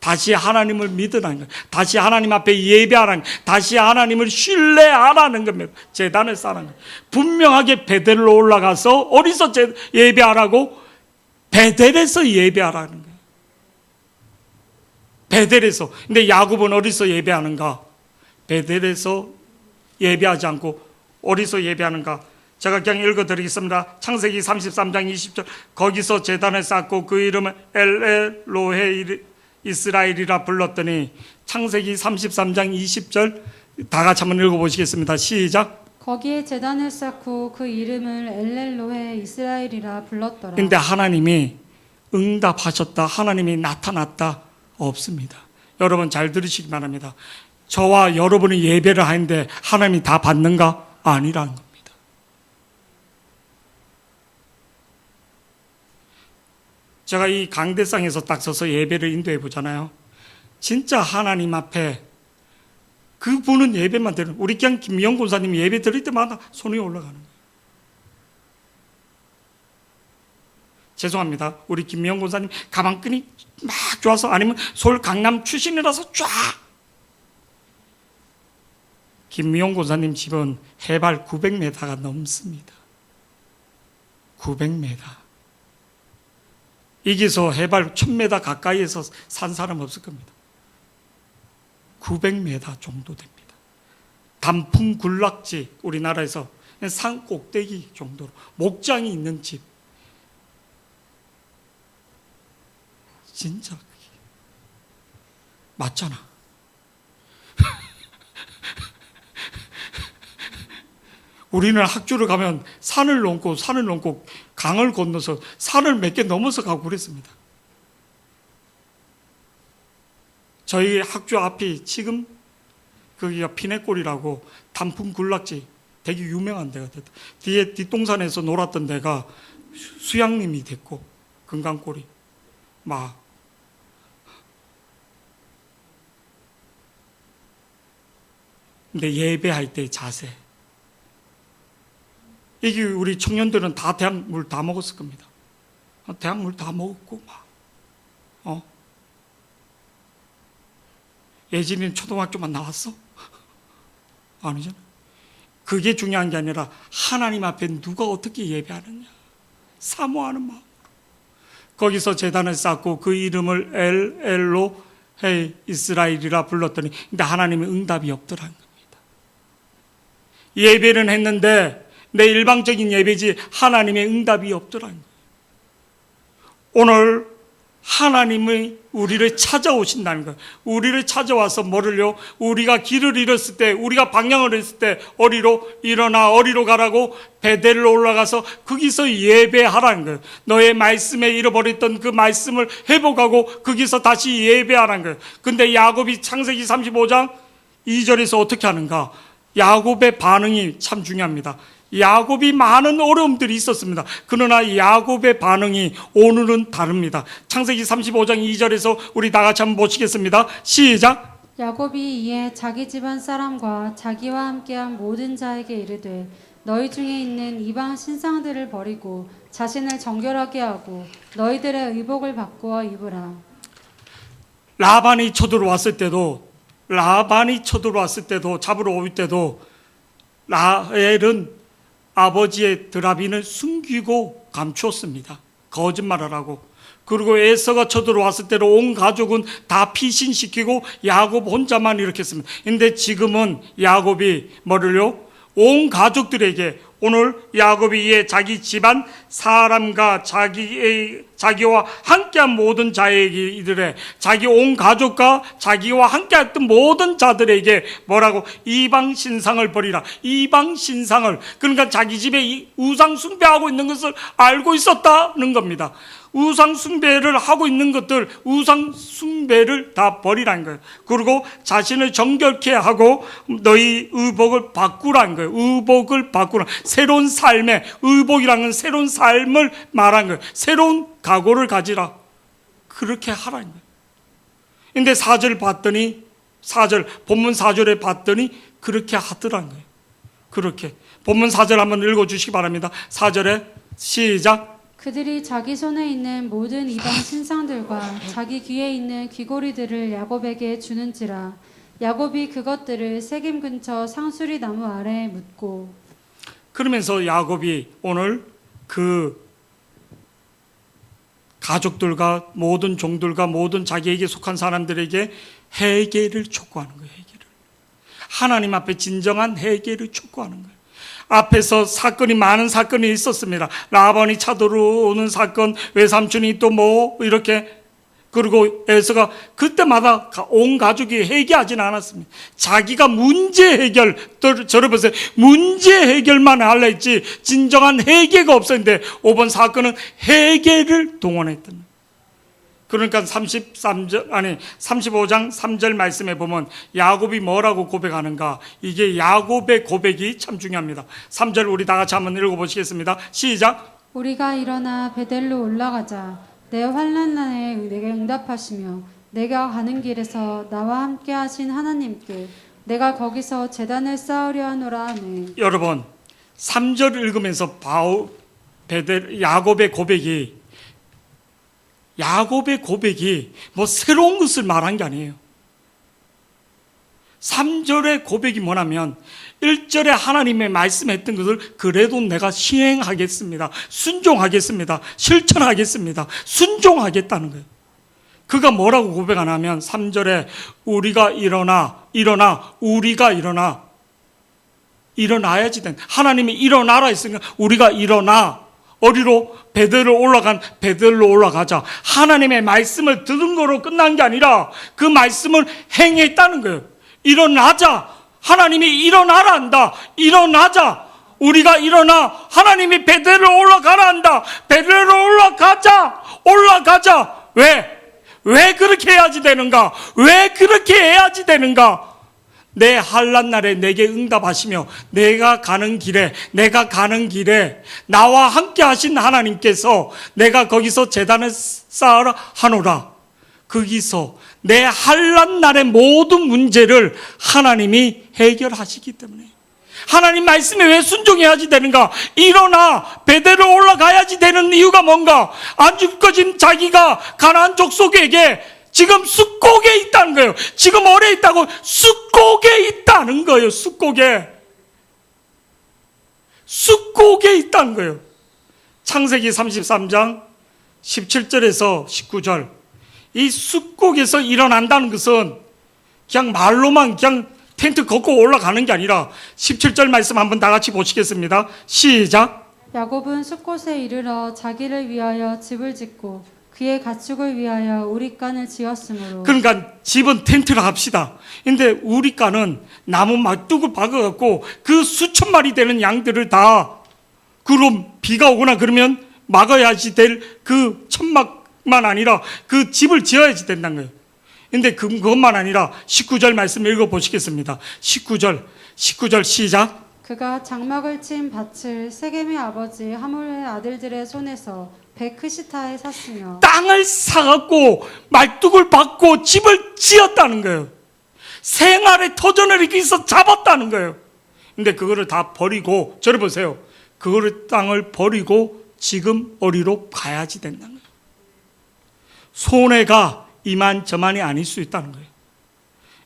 다시 하나님을 믿으라는 거예요. 다시 하나님 앞에 예배하라는 거예요. 다시 하나님을 신뢰하라는 겁니다. 제단을 쌓으라는 거예요. 분명하게 베델로 올라가서 어디서 예배하라고? 베델에서 예배하라는 거예요. 베델에서. 근데 야곱은 어디서 예배하는가? 베델에서 예배하지 않고 어디서 예배하는가? 제가 그냥 읽어드리겠습니다. 창세기 33장 20절. 거기서 제단을 쌓고 그 이름을 엘로헤 이스라엘이라 불렀더니, 창세기 33장 20절 다 같이 한번 읽어보시겠습니다. 시작. 거기에 제단을 쌓고 그 이름을 엘렐로헤 이스라엘이라 불렀더라. 근데 하나님이 응답하셨다, 하나님이 나타났다 없습니다. 여러분 잘 들으시기 바랍니다. 저와 여러분이 예배를 하는데 하나님이 다 받는가? 아니라는 겁니다. 제가 이 강대상에서 딱 서서 예배를 인도해 보잖아요. 진짜 하나님 앞에 그분은 예배만 드리는, 우리 그냥 김미영 권사님 예배 드릴 때마다 손이 올라가는 거예요. 죄송합니다. 우리 김미영 권사님 가방끈이 막 좋아서, 아니면 서울 강남 출신이라서 쫙. 김미영 권사님 집은 해발 900m가 넘습니다. 900m. 여기서 해발 1000m 가까이에서 산 사람 없을 겁니다. 900m 정도 됩니다. 단풍 군락지, 우리나라에서 산 꼭대기 정도로 목장이 있는 집. 진짜 맞잖아. 우리는 학교를 가면 산을 넘고 강을 건너서 산을 몇 개 넘어서 가고 그랬습니다. 저희 학교 앞이 지금 거기가 피네골이라고 단풍 군락지 되게 유명한 데가 됐다. 뒤에 뒷동산에서 놀았던 데가 수양림이 됐고, 금강골이 막. 근데 예배할 때 자세, 이게 우리 청년들은 다 대학물 다 먹었을 겁니다. 대학물 다 먹었고 막 예진이는 초등학교만 나왔어? 아니잖아. 그게 중요한 게 아니라 하나님 앞에 누가 어떻게 예배하느냐, 사모하는 마음으로. 거기서 제단을 쌓고 그 이름을 엘로헤 이스라엘이라 불렀더니, 근데 하나님의 응답이 없더라는 겁니다. 예배는 했는데 내 일방적인 예배지 하나님의 응답이 없더라는 거예요. 오늘 하나님이 우리를 찾아오신다는 거예요. 우리를 찾아와서 뭐를요? 우리가 길을 잃었을 때, 우리가 방향을 잃었을 때 어디로? 일어나 어디로 가라고? 베델로 올라가서 거기서 예배하라는 거예요. 너의 말씀에 잃어버렸던 그 말씀을 회복하고 거기서 다시 예배하라는 거예요. 근데 야곱이 창세기 35장 2절에서 어떻게 하는가? 야곱의 반응이 참 중요합니다. 야곱이 많은 어려움들이 있었습니다. 그러나 야곱의 반응이 오늘은 다릅니다. 창세기 35장 2절에서 우리 다 같이 한번 보시겠습니다. 시작. 야곱이 이에 자기 집안 사람과 자기와 함께한 모든 자에게 이르되 너희 중에 있는 이방 신상들을 버리고 자신을 정결하게 하고 너희들의 의복을 바꾸어 입으라. 라반이 쳐들어왔을 때도 잡으러 올 때도 라헬은 아버지의 드라빈을 숨기고 감추었습니다. 거짓말을 하고. 그리고 에서가 쳐들어왔을 때로 온 가족은 다 피신시키고 야곱 혼자만 이렇게 했습니다. 근데 지금은 야곱이 뭐를요? 온 가족들에게, 오늘 야곱이 이에 자기 집안 사람과 자기의 자기와 함께한 모든 자에게 이르래. 자기 온 가족과 자기와 함께했던 모든 자들에게 뭐라고? 이방 신상을 버리라. 이방 신상을. 그러니까 자기 집에 우상 숭배하고 있는 것을 알고 있었다는 겁니다. 우상 숭배를 하고 있는 것들, 우상 숭배를 다 버리라는 거예요. 그리고 자신을 정결케 하고 너희 의복을 바꾸라는 거예요. 의복을 바꾸라. 새로운 삶의, 의복이라는 건 새로운 삶을 말하는 거예요. 새로운 각오를 가지라. 그렇게 하라는 거예요. 근데 4절 봤더니, 4절, 본문 4절에 봤더니 그렇게 하더라는 거예요. 그렇게. 본문 4절 한번 읽어주시기 바랍니다. 4절에 시작. 그들이 자기 손에 있는 모든 이방 신상들과 자기 귀에 있는 귀고리들을 야곱에게 주는지라. 야곱이 그것들을 세겜 근처 상수리 나무 아래에 묻고. 그러면서 야곱이 오늘 그 가족들과 모든 종들과 모든 자기에게 속한 사람들에게 회개를 촉구하는 거예요. 회개를. 하나님 앞에 진정한 회개를 촉구하는 거예요. 앞에서 사건이, 많은 사건이 있었습니다. 라반이 차들어오는 사건, 외삼촌이 또 뭐 이렇게, 그리고 에서가 그때마다 온 가족이 회개하지는 않았습니다. 자기가 문제 해결, 저러보세요. 문제 해결만 하려 했지 진정한 회개가 없었는데 5번 사건은 회개를 동원했던 거예요. 그러니까 35장 3절 말씀에 보면 야곱이 뭐라고 고백하는가? 이게 야곱의 고백이 참 중요합니다. 3절 우리 다 같이 한번 읽어보시겠습니다. 시작. 우리가 일어나 베델로 올라가자. 내 환난 날에 내게 응답하시며 내가 가는 길에서 나와 함께 하신 하나님께 내가 거기서 제단을 쌓으려 하노라 하네. 여러분 3절 읽으면서 야곱의 고백이 뭐 새로운 것을 말한 게 아니에요. 3절의 고백이 뭐냐면 1절에 하나님의 말씀했던 것을 그래도 내가 시행하겠습니다. 순종하겠습니다. 실천하겠습니다. 순종하겠다는 거예요. 그가 뭐라고 고백하냐면 3절에 우리가 일어나야지 된. 하나님이 일어나라 했으니까 우리가 일어나. 어디로? 베델로 올라가자. 하나님의 말씀을 들은 거로 끝난 게 아니라 그 말씀을 행했다는 거예요. 일어나자. 하나님이 일어나라 한다. 일어나자. 우리가 일어나. 하나님이 베델로 올라가라 한다. 베델로 올라가자. 왜 그렇게 해야지 되는가? 왜 그렇게 해야지 되는가? 내 환난 날에 내게 응답하시며 내가 가는 길에 나와 함께 하신 하나님께서 내가 거기서 제단을 쌓으라 하노라. 거기서 내 환난 날의 모든 문제를 하나님이 해결하시기 때문에 하나님 말씀에 왜 순종해야지 되는가? 일어나 베델로 올라가야지 되는 이유가 뭔가? 안 죽어진 자기가 가나안 족속에게 지금 숫곡에 있다는 거예요. 지금 어디에 있다고? 숫곡에 있다는 거예요. 숫곡에 있다는 거예요. 창세기 33장 17절에서 19절 이 숫곡에서 일어난다는 것은 그냥 말로만 그냥 텐트 걷고 올라가는 게 아니라 17절 말씀 한번 다 같이 보시겠습니다. 시작. 야곱은 숫곳에 이르러 자기를 위하여 집을 짓고 그의 가축을 위하여 우리간을 지었으므로. 그러니까 집은 텐트를 합시다. 근데 우리간은 나무 막둑을 박아갖고 그 수천 마리 되는 양들을 다 그럼 비가 오거나 그러면 막아야지 될 그 천막만 아니라 그 집을 지어야지 된다는 거예요. 근데 그것만 아니라 19절 말씀 읽어보시겠습니다. 19절 시작. 그가 장막을 친 밭을 세겜의 아버지 하몰의 아들들의 손에서 베크시타에 샀으며 땅을 사갖고 말뚝을 박고 집을 지었다는 거예요. 생활의 터전을 여기서 잡았다는 거예요. 근데 그거를 다 버리고 저를 보세요. 그거를 땅을 버리고 지금 어디로 가야지 된다는 거예요. 손해가 이만저만이 아닐 수 있다는 거예요.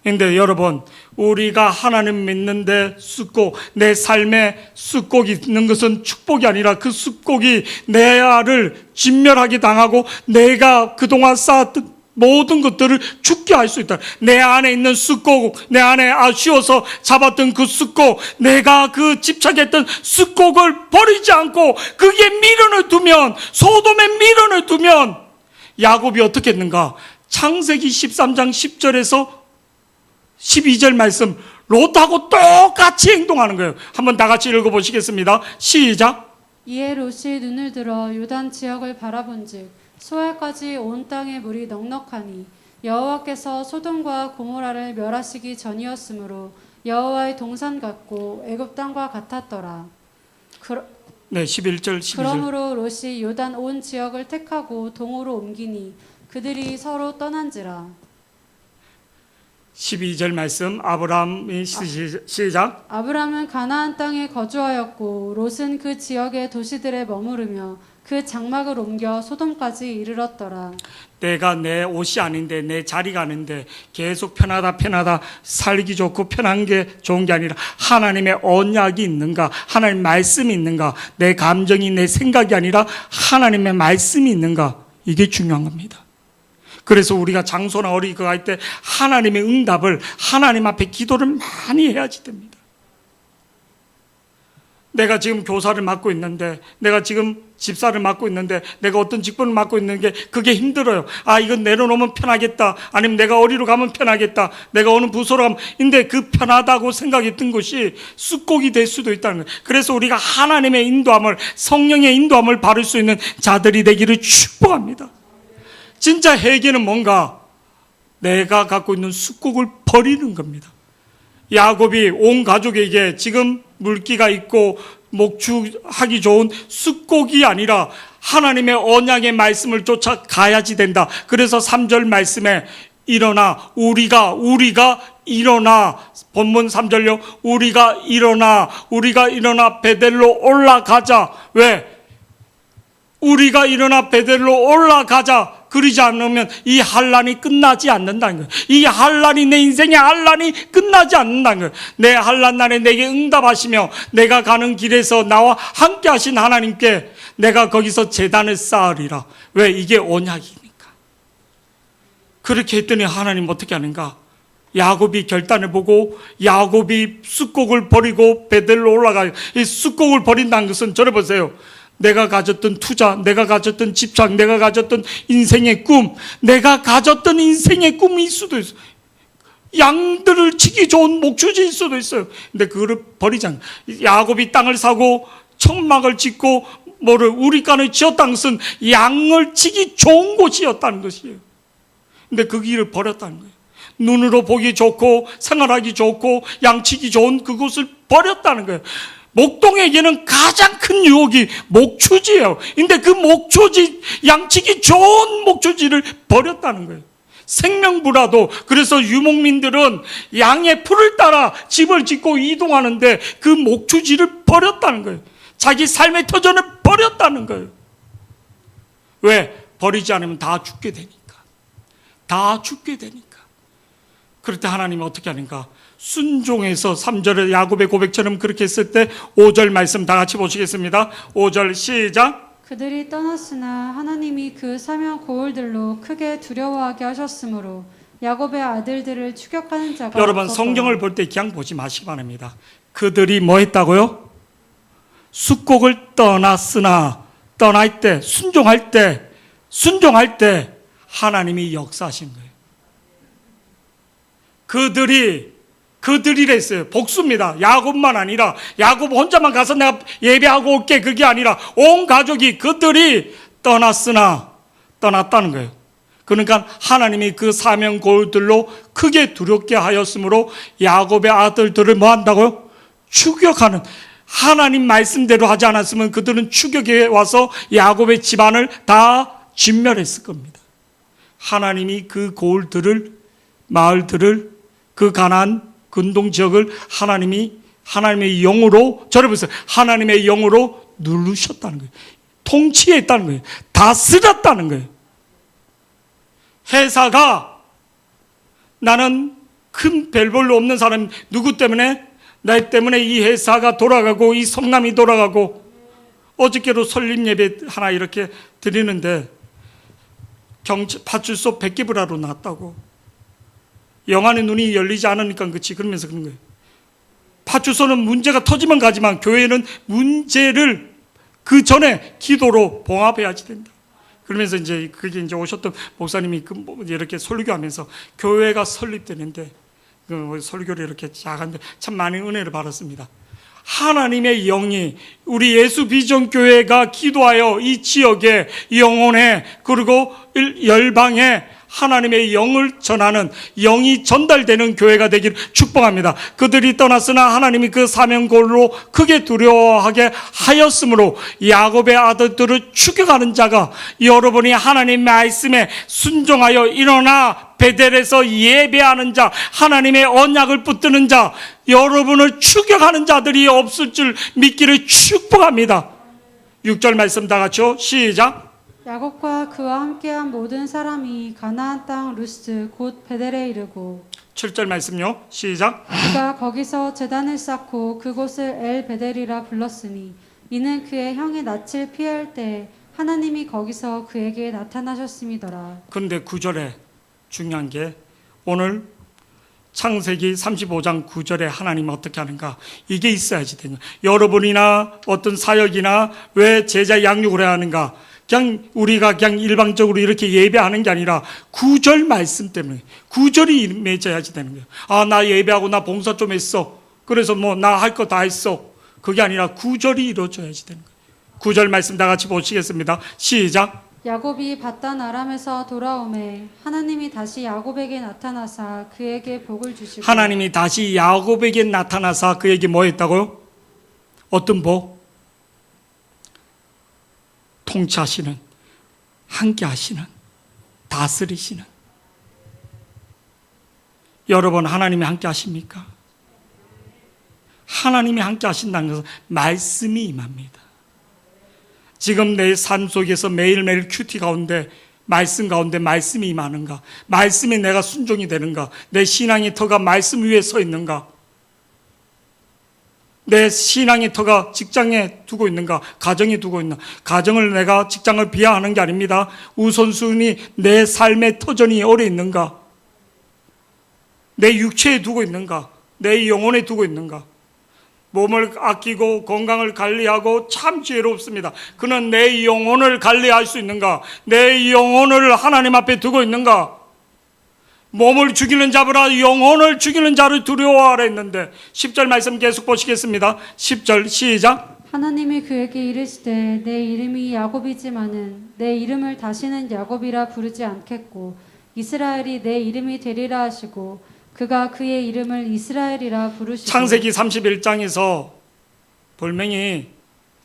근데 여러분 우리가 하나님 믿는데 숫곡, 내 삶에 숫곡이 있는 것은 축복이 아니라 그 숫곡이 내 아를 진멸하게 당하고 내가 그동안 쌓았던 모든 것들을 죽게 할 수 있다. 내 안에 있는 숫곡, 내 안에 아쉬워서 잡았던 그 숫곡, 내가 그 집착했던 숫곡을 버리지 않고 그게 미련을 두면, 소돔에 미련을 두면 야곱이 어떻게 했는가? 창세기 13장 10절에서 12절 말씀, 롯하고 똑같이 행동하는 거예요. 한번 다 같이 읽어보시겠습니다. 시작. 이에 롯이 눈을 들어 요단 지역을 바라본즉 소알까지 온 땅의 물이 넉넉하니 여호와께서 소돔과 고모라를 멸하시기 전이었으므로 여호와의 동산 같고 애굽 땅과 같았더라. 네, 11절, 12절. 그러므로 롯이 요단 온 지역을 택하고 동으로 옮기니 그들이 서로 떠난지라. 12절 말씀, 아브라함이 시작. 아브람은 가나안 땅에 거주하였고 롯은 그 지역의 도시들에 머무르며 그 장막을 옮겨 소돔까지 이르렀더라. 내가 내 옷이 아닌데, 내 자리가 아닌데 계속 편하다 살기 좋고 편한 게 좋은 게 아니라 하나님의 언약이 있는가, 하나님의 말씀이 있는가, 내 감정이 내 생각이 아니라 하나님의 말씀이 있는가, 이게 중요한 겁니다. 그래서 우리가 장소나 어디 그거 할 때 하나님의 응답을, 하나님 앞에 기도를 많이 해야지 됩니다. 내가 지금 교사를 맡고 있는데, 내가 지금 집사를 맡고 있는데, 내가 어떤 직분을 맡고 있는 게 그게 힘들어요. 아, 이건 내려놓으면 편하겠다. 아니면 내가 어디로 가면 편하겠다. 내가 어느 부서로 가면. 근데 그 편하다고 생각했던 것이 쑥곡이 될 수도 있다는 거예요. 그래서 우리가 하나님의 인도함을, 성령의 인도함을 받을 수 있는 자들이 되기를 축복합니다. 진짜 회개는 뭔가? 내가 갖고 있는 숫곡을 버리는 겁니다. 야곱이 온 가족에게 지금 물기가 있고 목축하기 좋은 숫곡이 아니라 하나님의 언약의 말씀을 쫓아가야지 된다. 그래서 3절 말씀에 일어나, 우리가 일어나, 본문 3절요. 우리가 일어나 베델로 올라가자. 왜? 우리가 일어나 베델로 올라가자. 그러지 않으면 이 환란이 끝나지 않는다는 거예요. 이 환란이, 내 인생의 환란이 끝나지 않는다는 거예요. 내 환란 날에 내게 응답하시며 내가 가는 길에서 나와 함께 하신 하나님께 내가 거기서 제단을 쌓으리라. 왜? 이게 언약이니까. 그렇게 했더니 하나님 어떻게 하는가? 야곱이 결단을 보고 야곱이 숫곡을 버리고 베델로 올라가요. 이 숫곡을 버린다는 것은 저를 보세요. 내가 가졌던 투자, 내가 가졌던 집착, 내가 가졌던 인생의 꿈, 내가 가졌던 인생의 꿈일 수도 있어요. 양들을 치기 좋은 목축지일 수도 있어요. 근데 그거를 버리잖아요. 야곱이 땅을 사고 천막을 짓고 우리간을 지었다는 것은 양을 치기 좋은 곳이었다는 것이에요. 근데 그 길을 버렸다는 거예요. 눈으로 보기 좋고 생활하기 좋고 양치기 좋은 그곳을 버렸다는 거예요. 목동에게는 가장 큰 유혹이 목초지예요. 근데 그 목초지, 양치기 좋은 목초지를 버렸다는 거예요. 생명부라도. 그래서 유목민들은 양의 풀을 따라 집을 짓고 이동하는데 그 목초지를 버렸다는 거예요. 자기 삶의 터전을 버렸다는 거예요. 왜? 버리지 않으면 다 죽게 되니까. 다 죽게 되니까. 그럴 때 하나님이 어떻게 하는가? 순종해서 3절에 야곱의 고백처럼 그렇게 했을 때 5절 말씀 다 같이 보시겠습니다. 5절 시작. 그들이 떠났으나 하나님이 그 사명 고을들로 크게 두려워하게 하셨으므로 야곱의 아들들을 추격하는 자가 여러분 없었더라. 성경을 볼 때 그냥 보지 마시기 바랍니다. 그들이 뭐 했다고요? 숫곡을 떠났으나, 떠날 때, 순종할 때 하나님이 역사하신 거예요. 그들이랬어요. 복수입니다. 야곱만 아니라 야곱 혼자만 가서 내가 예배하고 올게, 그게 아니라 온 가족이, 그들이 떠났다는 거예요. 그러니까 하나님이 그 사명 고울들로 크게 두렵게 하였으므로 야곱의 아들들을 뭐 한다고요? 추격하는. 하나님 말씀대로 하지 않았으면 그들은 추격해 와서 야곱의 집안을 다 진멸했을 겁니다. 하나님이 그 고울들을, 마을들을, 그 가나안 근동 지역을 하나님의 영으로, 저를 보세요. 하나님의 영으로 누르셨다는 거예요. 통치했다는 거예요. 다스렸다는 거예요. 회사가, 나는 큰 별 볼로 없는 사람, 누구 때문에? 나 때문에 이 회사가 돌아가고 이 성남이 돌아가고, 어저께도 설립 예배 하나 이렇게 드리는데 파출소 백기브라로 나왔다고. 영안의 눈이 열리지 않으니까 그렇지. 그러면서 그런 거예요. 파출소는 문제가 터지면 가지만 교회는 문제를 그 전에 기도로 봉합해야지 된다. 그러면서 이제 그게 이제 오셨던 목사님이 이렇게 설교하면서 교회가 설립되는데 그 설교를 이렇게 작은데 참 많은 은혜를 받았습니다. 하나님의 영이 우리 예수 비전 교회가 기도하여 이 지역에 영혼에 그리고 열방에 하나님의 영을 전하는 영이 전달되는 교회가 되기를 축복합니다. 그들이 떠났으나 하나님이 그 사명골로 크게 두려워하게 하였으므로 야곱의 아들들을 추격하는 자가 여러분이 하나님 말씀에 순종하여 일어나 베델에서 예배하는 자, 하나님의 언약을 붙드는 자, 여러분을 추격하는 자들이 없을 줄 믿기를 축복합니다. 6절 말씀 다 같이요. 시작. 야곱과 그와 함께한 모든 사람이 가나안 땅 루스 곧 베델에 이르고 7절 말씀요. 시작. 그가 거기서 제단을 쌓고 그곳을 엘 베델이라 불렀으니 이는 그의 형의 낯을 피할 때 하나님이 거기서 그에게 나타나셨음이더라. 그런데 9절에 중요한 게 오늘 창세기 35장 9절에 하나님은 어떻게 하는가? 이게 있어야지 되냐. 여러분이나 어떤 사역이나 왜 제자 양육을 해야 하는가? 그냥 우리가 그냥 일방적으로 이렇게 예배하는 게 아니라 9절 말씀 때문에 9절이 맺어야지 되는 거예요. 아, 나 예배하고 나 봉사 좀 했어. 그래서 뭐 나 할 거 다 했어. 그게 아니라 9절이 이루어져야지 되는 거예요. 9절 말씀 다 같이 보시겠습니다. 시작. 야곱이 바단 아람에서 돌아오매 하나님이 다시 야곱에게 나타나사 그에게 복을 주시고 하나님이 다시 야곱에게 나타나사 그에게 뭐 했다고요? 어떤 복? 통치하시는, 함께 하시는, 다스리시는. 여러분 하나님이 함께 하십니까? 하나님이 함께 하신다는 것은 말씀이 임합니다. 지금 내 삶 속에서 매일매일 큐티 가운데 말씀 가운데 말씀이 임하는가? 말씀에 내가 순종이 되는가? 내 신앙의 터가 말씀 위에 서 있는가? 내 신앙의 터가 직장에 두고 있는가? 가정에 두고 있나? 가정을 내가 직장을 비하하는 게 아닙니다. 우선순위 내 삶의 터전이 어디 있는가? 내 육체에 두고 있는가? 내 영혼에 두고 있는가? 몸을 아끼고 건강을 관리하고 참 지혜롭습니다. 그는 내 영혼을 관리할 수 있는가? 내 영혼을 하나님 앞에 두고 있는가? 몸을 죽이는 자보다 영혼을 죽이는 자를 두려워하라 했는데 10절 말씀 계속 보시겠습니다. 10절 시작. 하나님이 그에게 이르시되 내 이름이 야곱이지만은 내 이름을 다시는 야곱이라 부르지 않겠고 이스라엘이 내 이름이 되리라 하시고 그가 그의 이름을 이스라엘이라 부르시고 창세기 31장에서 분명히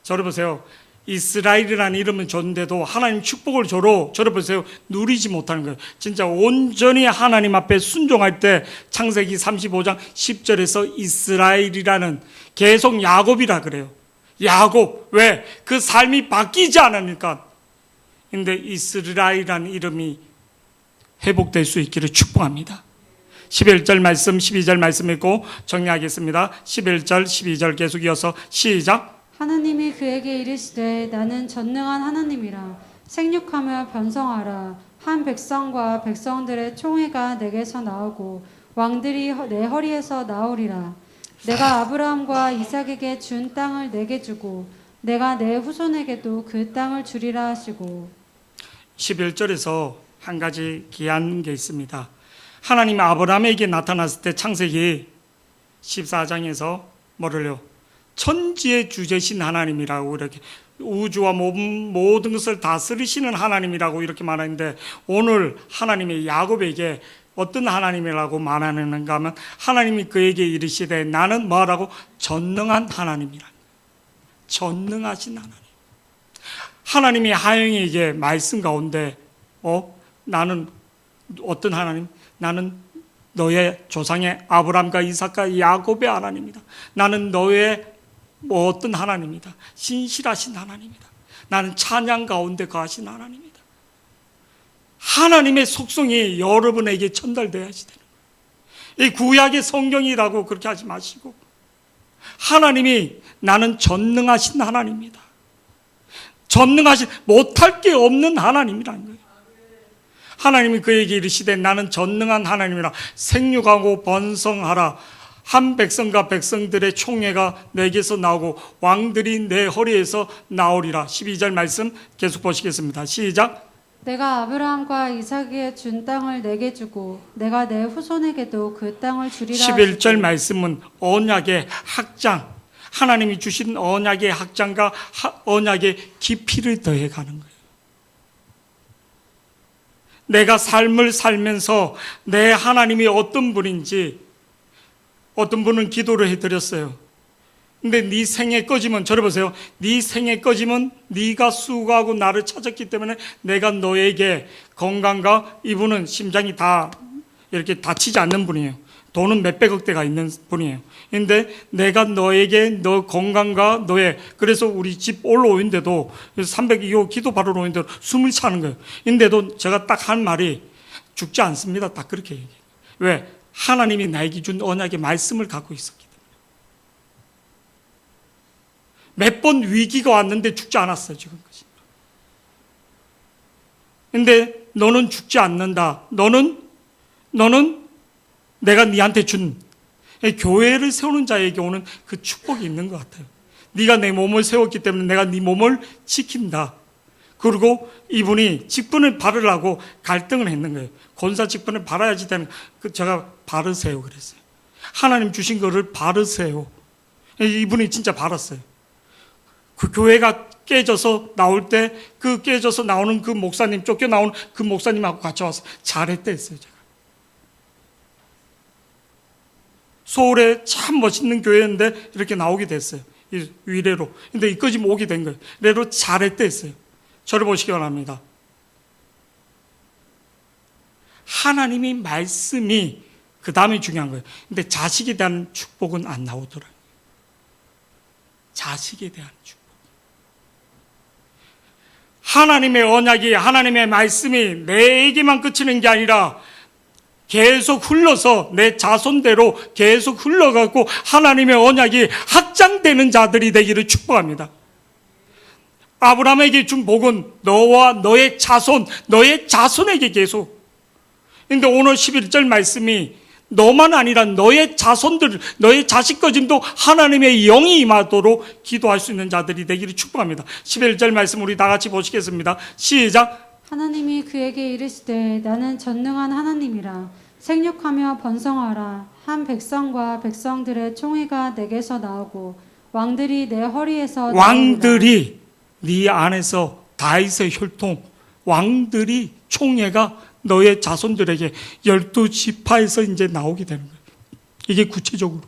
저를 보세요. 이스라엘이라는 이름은 줬는데도 하나님 축복을 줘로 저를 보세요. 누리지 못하는 거예요. 진짜 온전히 하나님 앞에 순종할 때 창세기 35장 10절에서 이스라엘이라는 계속 야곱이라 그래요. 야곱. 왜? 그 삶이 바뀌지 않으니까. 근데 이스라엘이라는 이름이 회복될 수 있기를 축복합니다. 11절 말씀, 12절 말씀 읽고 정리하겠습니다. 11절, 12절 계속 이어서 시작. 하나님이 그에게 이르시되 나는 전능한 하나님이라 생육하며 번성하라 한 백성과 백성들의 총회가 내게서 나오고 왕들이 내 허리에서 나오리라. 내가 아브라함과 이삭에게 준 땅을 내게 주고 내가 내 후손에게도 그 땅을 주리라 하시고 11절에서 한 가지 귀한 게 있습니다. 하나님이 아브라함에게 나타났을 때 창세기 14장에서 뭐를요? 천지의 주제신 하나님이라고 이렇게 우주와 모든 것을 다스리시는 하나님이라고 이렇게 말하는데 오늘 하나님이 야곱에게 어떤 하나님이라고 말하는가 하면 하나님이 그에게 이르시되 나는 뭐라고? 전능한 하나님이라. 전능하신 하나님. 하나님이 하영에게 말씀 가운데 나는 어떤 하나님? 나는 너의 조상의 아브람과 이삭과 야곱의 하나님이다. 나는 너의 어떤 하나님이다. 신실하신 하나님이다. 나는 찬양 가운데 거하신 하나님이다. 하나님의 속성이 여러분에게 전달돼야지 되는 거예요. 이 구약의 성경이라고 그렇게 하지 마시고 하나님이 나는 전능하신 하나님이다. 전능하신 못할 게 없는 하나님이라는 거예요. 하나님이 그에게 이르시되 나는 전능한 하나님이라 생육하고 번성하라. 한 백성과 백성들의 총회가 내게서 나오고 왕들이 내 허리에서 나오리라. 12절 말씀 계속 보시겠습니다. 시작. 내가 아브라함과 이삭에게 준 땅을 내게 주고 내가 내 후손에게도 그 땅을 주리라. 11절 말씀은 언약의 확장, 하나님이 주신 언약의 확장과 언약의 깊이를 더해가는 거예요. 내가 삶을 살면서 내 하나님이 어떤 분인지, 어떤 분은 기도를 해드렸어요. 근데 네 생에 꺼지면, 저를 보세요. 네 생에 꺼지면 네가 수고하고 나를 찾았기 때문에 내가 너에게 건강과, 이분은 심장이 다 이렇게 다치지 않는 분이에요. 돈은 몇백억 대가 있는 분이에요. 근데 내가 너에게 너 건강과 너의, 그래서 우리 집 올라오는데도 302호 기도 바로 오는데도 숨을 차는 거예요. 근데도 제가 딱 한 말이 죽지 않습니다. 딱 그렇게 얘기해요. 왜? 하나님이 나에게 준 언약의 말씀을 갖고 있었기 때문에. 몇 번 위기가 왔는데 죽지 않았어요, 지금까지. 근데 너는 죽지 않는다. 너는 내가 네한테 준 교회를 세우는 자에게 오는 그 축복이 있는 것 같아요. 네가 내 몸을 세웠기 때문에 내가 네 몸을 지킨다. 그리고 이분이 직분을 바르라고 갈등을 했는 거예요. 권사 직분을 바라야지 되는, 제가 바르세요 그랬어요. 하나님 주신 거를 바르세요. 이분이 진짜 바랐어요. 그 교회가 깨져서 나올 때 그 깨져서 나오는 그 목사님, 쫓겨나오는 그 목사님하고 같이 와서 잘했다 했어요, 제가. 서울에 참 멋있는 교회인데 이렇게 나오게 됐어요. 이 위례로. 근데 이까지 오게 된 거예요. 이래로 잘했다 했어요. 저를 보시기 바랍니다. 하나님이 말씀이 그 다음에 중요한 거예요. 근데 자식에 대한 축복은 안 나오더라고요. 자식에 대한 축복. 하나님의 언약이, 하나님의 말씀이 내에게만 그치는 게 아니라 계속 흘러서 내 자손대로 계속 흘러가고 하나님의 언약이 확장되는 자들이 되기를 축복합니다. 아브라함에게 준 복은 너와 너의 자손, 너의 자손에게 계속. 그런데 오늘 11절 말씀이 너만 아니라 너의 자손들, 너의 자식까지도 하나님의 영이 임하도록 기도할 수 있는 자들이 되기를 축복합니다. 11절 말씀 우리 다 같이 보시겠습니다. 시작. 하나님이 그에게 이르시되 나는 전능한 하나님이라 생육하며 번성하라. 한 백성과 백성들의 총회가 내게서 나오고 왕들이 내 허리에서 왕들이 네 안에서 다윗의 혈통, 왕들이 총회가 너의 자손들에게 12지파에서 이제 나오게 되는 거예요. 이게 구체적으로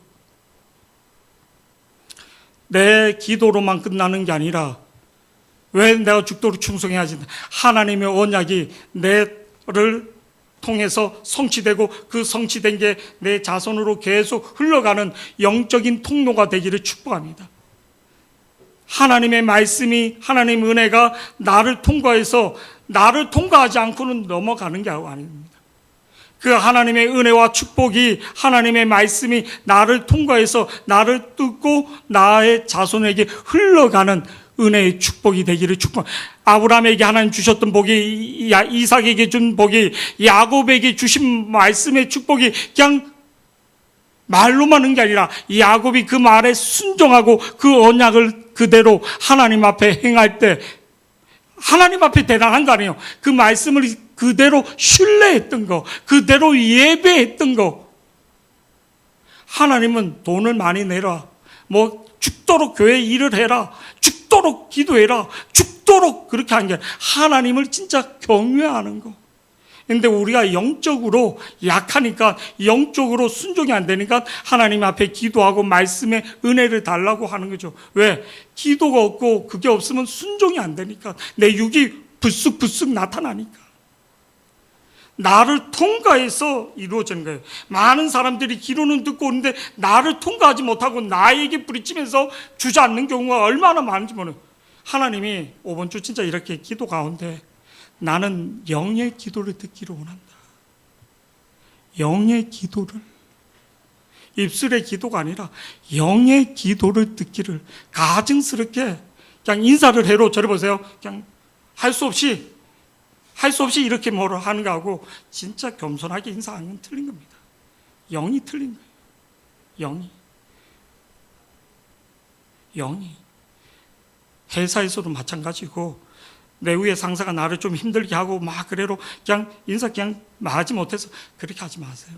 내 기도로만 끝나는 게 아니라, 왜 내가 죽도록 충성해야지? 하나님의 언약이 내를 통해서 성취되고 그 성취된 게 내 자손으로 계속 흘러가는 영적인 통로가 되기를 축복합니다. 하나님의 말씀이, 하나님의 은혜가 나를 통과해서, 나를 통과하지 않고는 넘어가는 게 아닙니다. 그 하나님의 은혜와 축복이, 하나님의 말씀이 나를 통과해서 나를 뚫고 나의 자손에게 흘러가는 은혜의 축복이 되기를 축복합니다. 아브라함에게 하나님 주셨던 복이, 이삭에게 준 복이, 야곱에게 주신 말씀의 축복이 그냥 말로만 하는 게 아니라 야곱이 그 말에 순종하고 그 언약을 그대로 하나님 앞에 행할 때 하나님 앞에 대단한 거 아니에요. 그 말씀을 그대로 신뢰했던 거, 그대로 예배했던 거. 하나님은 돈을 많이 내라, 뭐 죽도록 교회 일을 해라, 죽도록 기도해라, 죽도록 그렇게 하는 게 아니라 하나님을 진짜 경외하는 거. 근데 우리가 영적으로 약하니까, 영적으로 순종이 안 되니까 하나님 앞에 기도하고 말씀에 은혜를 달라고 하는 거죠. 왜? 기도가 없고 그게 없으면 순종이 안 되니까, 내 육이 불쑥불쑥 나타나니까. 나를 통과해서 이루어지는 거예요. 많은 사람들이 기도는 듣고 오는데 나를 통과하지 못하고 나에게 부딪히면서 주저앉는 경우가 얼마나 많은지 모르요. 하나님이 이번 주 진짜 이렇게 기도 가운데 나는 영의 기도를 듣기를 원한다. 영의 기도를, 입술의 기도가 아니라 영의 기도를 듣기를 가증스럽게 그냥 인사를 해로, 저를 보세요. 그냥 할 수 없이 할 수 없이 이렇게 뭐를 하는 거하고 진짜 겸손하게 인사하는 건 틀린 겁니다. 영이 틀린 거예요. 영이. 회사에서도 마찬가지고 내 위에 상사가 나를 좀 힘들게 하고 막 그래로 그냥 인사 그냥 하지 못해서 그렇게 하지 마세요.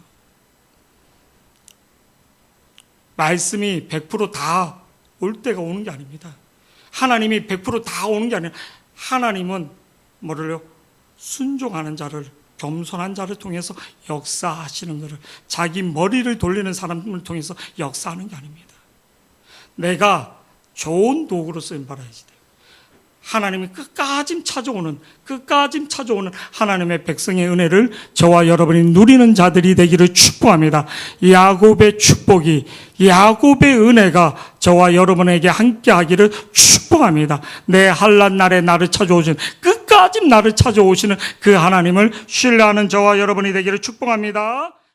말씀이 100% 다 올 때가 오는 게 아닙니다. 하나님이 100% 다 오는 게 아니라 하나님은 뭐를요? 순종하는 자를, 겸손한 자를 통해서 역사하시는 것을, 자기 머리를 돌리는 사람을 통해서 역사하는 게 아닙니다. 내가 좋은 도구로 쓰임 받아야지 돼요. 하나님이 끝까지 찾아오는 하나님의 백성의 은혜를 저와 여러분이 누리는 자들이 되기를 축복합니다. 야곱의 축복이, 야곱의 은혜가 저와 여러분에게 함께하기를 축복합니다. 내 환난 날에 나를 찾아오신, 끝까지 나를 찾아오시는 그 하나님을 신뢰하는 저와 여러분이 되기를 축복합니다.